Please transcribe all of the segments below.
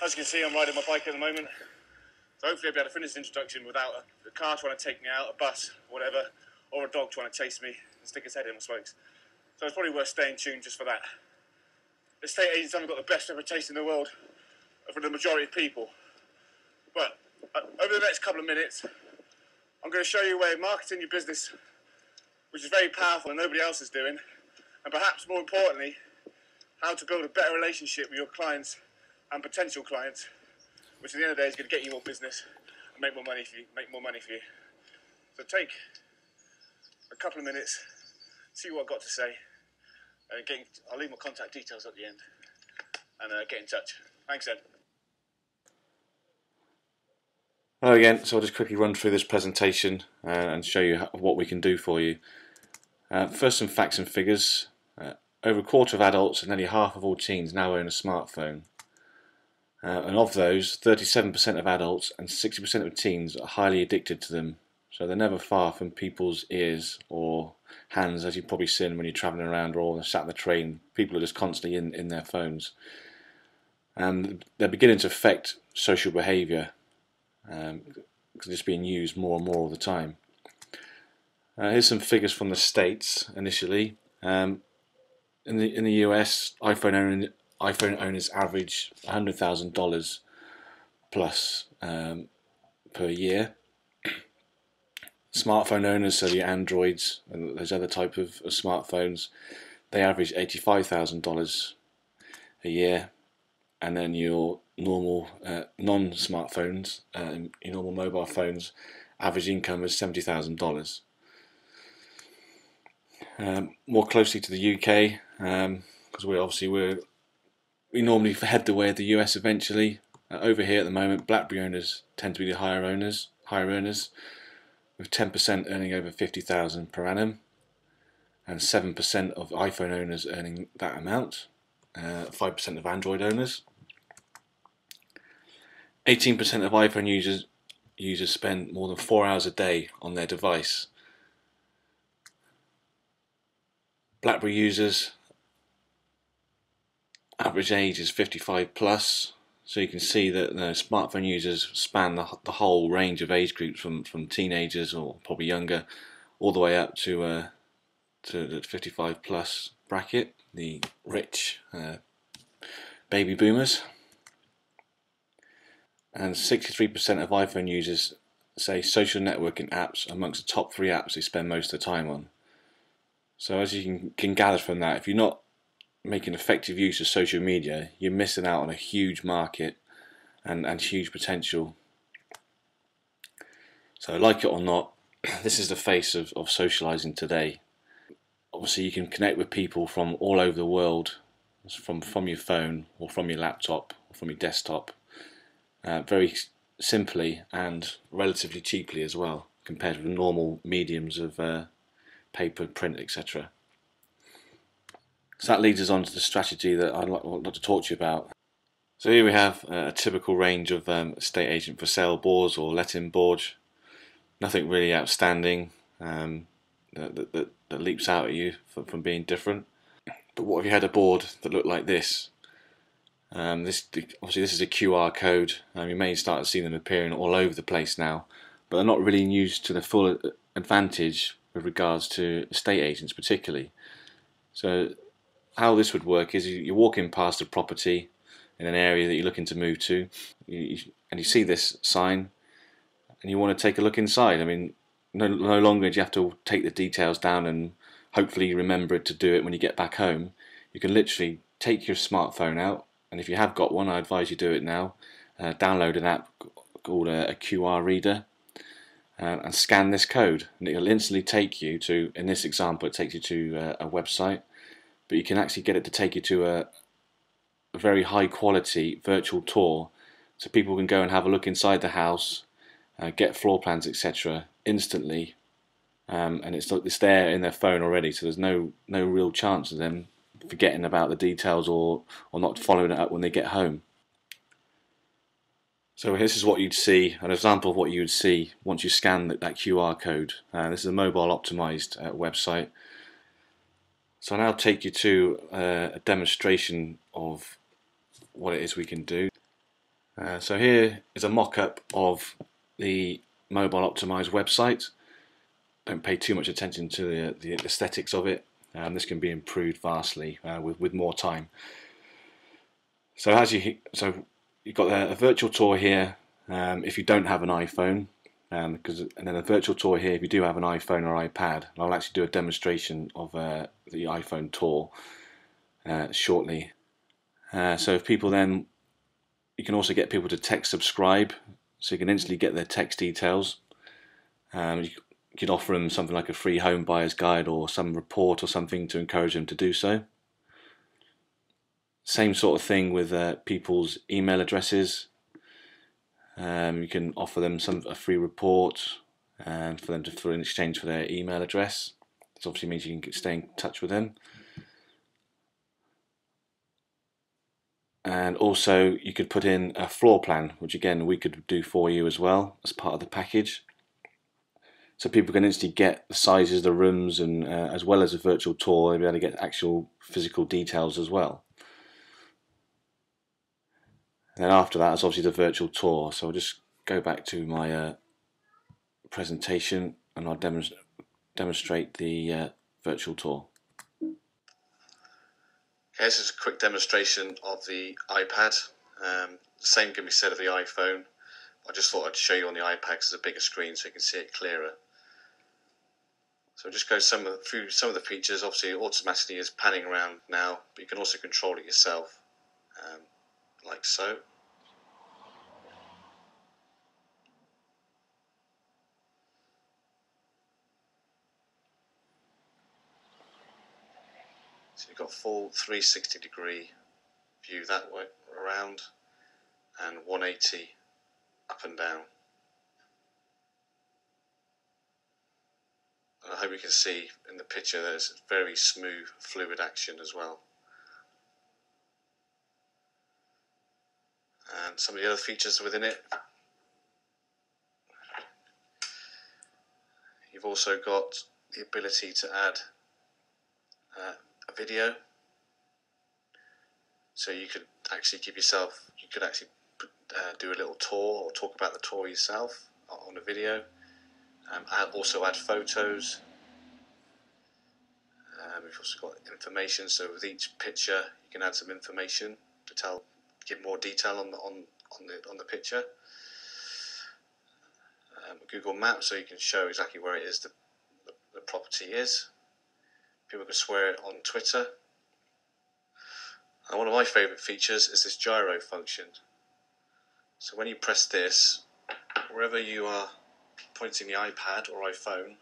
As you can see, I'm riding my bike at the moment, so hopefully I'll be able to finish this introduction without a car trying to take me out, a bus, whatever, or a dog trying to chase me and stick his head in my spokes. So it's probably worth staying tuned just for that. Estate agents haven't got the best reputation in the world for the majority of people, but over the next couple of minutes, I'm going to show you a way of marketing your business, which is very powerful and nobody else is doing, and perhaps more importantly, how to build a better relationship with your clients and potential clients, which at the end of the day is going to get you more business and make more money for you. So take a couple of minutes, see what I've got to say, and I'll leave my contact details at the end, and get in touch. Thanks, Ed. Hello again. So I'll just quickly run through this presentation and show you what we can do for you. First, some facts and figures. Over a quarter of adults and nearly half of all teens now own a smartphone. And of those, 37% of adults and 60% of teens are highly addicted to them. So they're never far from people's ears or hands, as you've probably seen when you're travelling around or sat in the train. People are just constantly in their phones. And they're beginning to affect social behaviour because it's being used more and more all the time. Here's some figures from the States initially. In the US, iPhone owners average $100,000 plus per year. Smartphone owners, so the Androids and those other type of smartphones, they average $85,000 a year. And then your normal non-smartphones, your normal mobile phones, average income is $70,000. More closely to the UK, because we normally head the way of the US eventually. Over here at the moment, BlackBerry owners tend to be the higher earners, with 10% earning over $50,000 per annum, and 7% of iPhone owners earning that amount, 5% of Android owners. 18% of iPhone users spend more than 4 hours a day on their device. BlackBerry users, average age is 55 plus, so you can see that smartphone users span the whole range of age groups from teenagers or probably younger all the way up to the 55 plus bracket, the rich baby boomers. And 63% of iPhone users say social networking apps amongst the top 3 apps they spend most of the time on. So as you can gather from that, if you're not making effective use of social media, you're missing out on a huge market and huge potential. So like it or not, this is the face of socialising today. Obviously you can connect with people from all over the world, from your phone or from your laptop or from your desktop, very simply and relatively cheaply as well, compared with normal mediums of paper, print, etc. So that leads us on to the strategy that I'd like to talk to you about. So here we have a typical range of estate agent for sale boards or letting boards. Nothing really outstanding that leaps out at you from being different. But what if you had a board that looked like this? Obviously this is a QR code. You may start to see them appearing all over the place now, but they're not really used to the full advantage with regards to estate agents particularly. So how this would work is you're walking past a property in an area that you're looking to move to, and you see this sign and you want to take a look inside. I mean, no longer do you have to take the details down and hopefully remember to do it when you get back home. You can literally take your smartphone out, and if you have got one, I advise you do it now. Download an app called a QR reader and scan this code, and it'll instantly take you to, in this example, it takes you to a website, but you can actually get it to take you to a very high quality virtual tour, so people can go and have a look inside the house, get floor plans, etc. instantly, and it's there in their phone already, so there's no real chance of them forgetting about the details or not following it up when they get home. So this is what you'd see, an example of what you would see once you scan that QR code. This is a mobile optimized website. So I'll now take you to a demonstration of what it is we can do. So here is a mock-up of the mobile optimized website. Don't pay too much attention to the aesthetics of it. This can be improved vastly with more time. So you've got a virtual tour here if you don't have an iPhone, and then a virtual tour here if you do have an iPhone or iPad. And I'll actually do a demonstration of the iPhone tour shortly. So if people then, you can also get people to text subscribe, so you can instantly get their text details. You could offer them something like a free home buyer's guide or some report or something to encourage them to do so. Same sort of thing with people's email addresses. You can offer them a free report and for them in exchange for their email address. This obviously means you can stay in touch with them. And also you could put in a floor plan, which again we could do for you as well as part of the package. So people can instantly get the sizes of the rooms, and as well as a virtual tour, they'll be able to get actual physical details as well. And then after that is obviously the virtual tour. So I'll just go back to my presentation and I'll demonstrate the virtual tour. Okay, this is a quick demonstration of the iPad. The same can be said of the iPhone. I just thought I'd show you on the iPad because it's a bigger screen so you can see it clearer. So just go through some of the features. Obviously it automatically is panning around now, but you can also control it yourself, like so. So you've got full 360-degree view that way around and 180 up and down. And I hope you can see in the picture there's very smooth, fluid action as well. And some of the other features within it, you've also got the ability to add a video. So you could actually do a little tour or talk about the tour yourself on a video. Also add photos. We've also got information, so with each picture you can add some information to give more detail on the picture. Google Maps, so you can show exactly where it is the property is. People can swear it on Twitter. And one of my favourite features is this gyro function. So when you press this, wherever you are pointing the iPad or iPhone,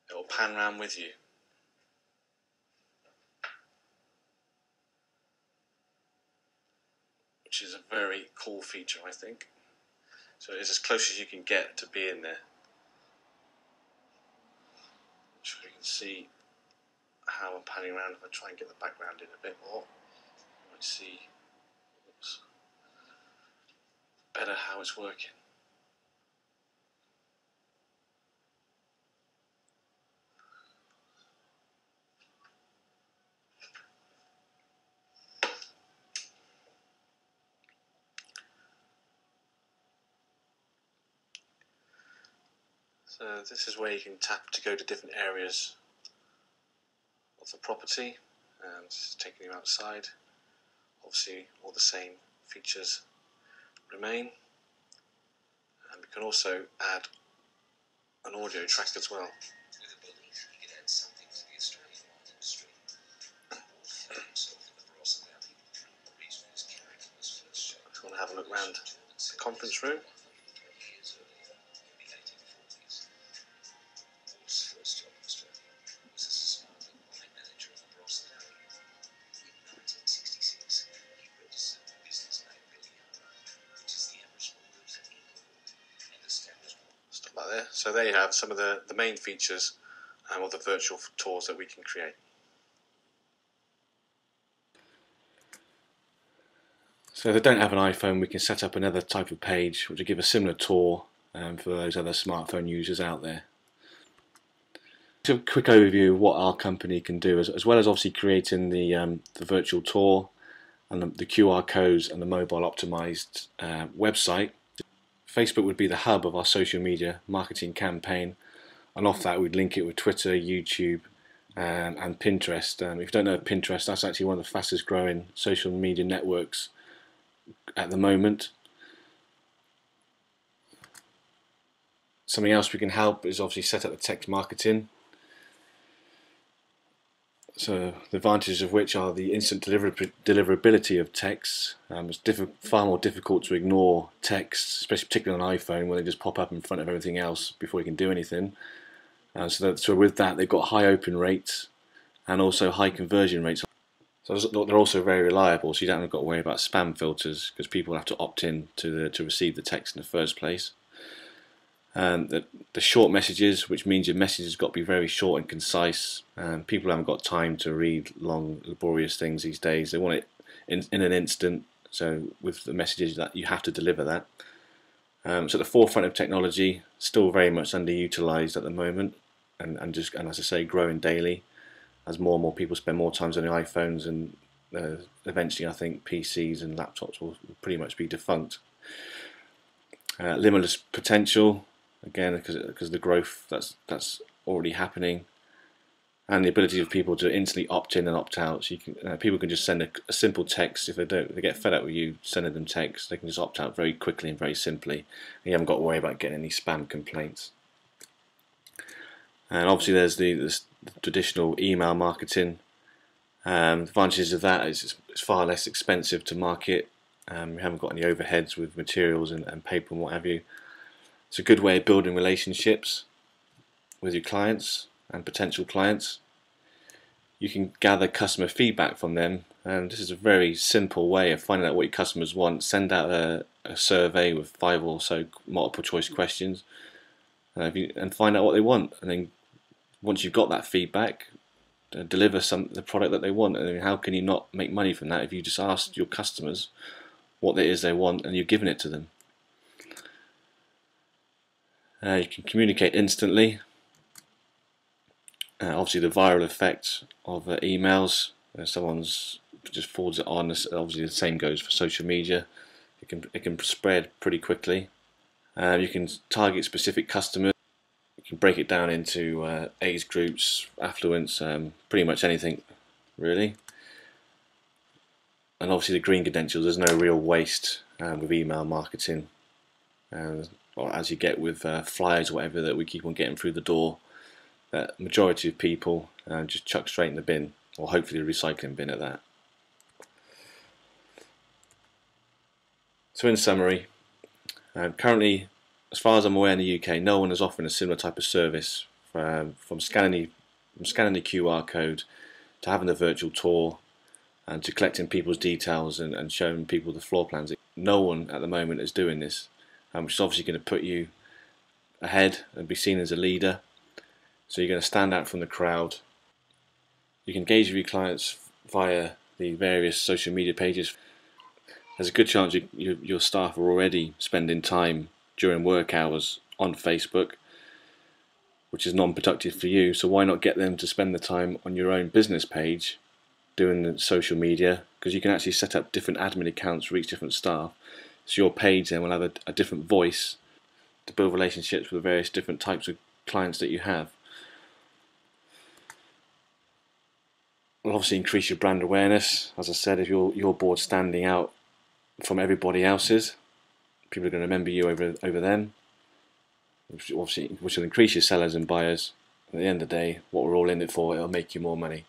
it will pan round with you. Which is a very cool feature, I think. So it's as close as you can get to being there. So you can see how I'm panning around. If I try and get the background in a bit more, you might see better how it's working. So this is where you can tap to go to different areas of the property, and this is taking you outside. Obviously all the same features remain, and we can also add an audio track as well. If you want to have a look around the conference room. Like there. So there you have some of the main features of the virtual tours that we can create. So if they don't have an iPhone, we can set up another type of page which will give a similar tour for those other smartphone users out there. Just a quick overview of what our company can do, as well as obviously creating the virtual tour. and the QR codes and the mobile optimized website. Facebook would be the hub of our social media marketing campaign, and off that we'd link it with Twitter, YouTube, and Pinterest. If you don't know Pinterest, that's actually one of the fastest growing social media networks at the moment. Something else we can help is obviously set up the text marketing. So the advantages of which are the instant deliverability of texts. It's far more difficult to ignore texts, especially particularly on iPhone, where they just pop up in front of everything else before you can do anything. So with that, they've got high open rates and also high conversion rates. So they're also very reliable, so you don't have to worry about spam filters, because people have to opt in to receive the text in the first place. The short messages, which means your message has got to be very short and concise. People haven't got time to read long, laborious things these days. They want it in an instant. So with the messages, that you have to deliver that. So at the forefront of technology, still very much underutilized at the moment, and as I say, growing daily as more and more people spend more time on their iPhones, and eventually I think PCs and laptops will pretty much be defunct. Limitless potential. Again, because of the growth that's already happening, and the ability of people to instantly opt in and opt out. So you can, people can just send a simple text. If they get fed up with you sending them text, they can just opt out very quickly and very simply. And you haven't got to worry about getting any spam complaints. And obviously, there's the traditional email marketing. The advantages of that is it's far less expensive to market. You haven't got any overheads with materials and paper and what have you. It's a good way of building relationships with your clients and potential clients. You can gather customer feedback from them, and this is a very simple way of finding out what your customers want. Send out a survey with 5 or so multiple choice questions, and find out what they want. And then once you've got that feedback, deliver the product that they want. And how can you not make money from that if you just asked your customers what it is they want and you're giving it to them? You can communicate instantly. Obviously, the viral effect of emails. Someone's just forwards it on. Obviously, the same goes for social media. It can spread pretty quickly. You can target specific customers. You can break it down into age groups, affluence, pretty much anything, really. And obviously, the green credentials. There's no real waste with email marketing. Or as you get with flyers or whatever that we keep on getting through the door, that majority of people just chuck straight in the bin, or hopefully a recycling bin at that. So in summary, currently, as far as I'm aware in the UK, no one is offering a similar type of service, from scanning the QR code to having the virtual tour and to collecting people's details and showing people the floor plans. No one at the moment is doing this. Which is obviously going to put you ahead and be seen as a leader. So you're going to stand out from the crowd. You can engage with your clients via the various social media pages. There's a good chance your staff are already spending time during work hours on Facebook, which is non-productive for you. So why not get them to spend the time on your own business page doing the social media? Because you can actually set up different admin accounts for each different staff. So your page then will have a different voice to build relationships with the various different types of clients that you have. Will obviously increase your brand awareness. As I said, if your board's standing out from everybody else's, people are going to remember you over them, which will increase your sellers and buyers. At the end of the day, what we're all in it for, it'll make you more money.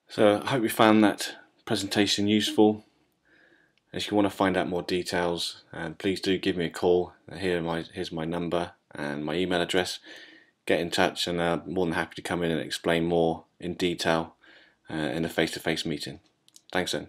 So I hope you found that presentation useful. If you want to find out more details, please do give me a call. Here's my number and my email address. Get in touch, and I'm more than happy to come in and explain more in detail in a face-to-face meeting. Thanks then.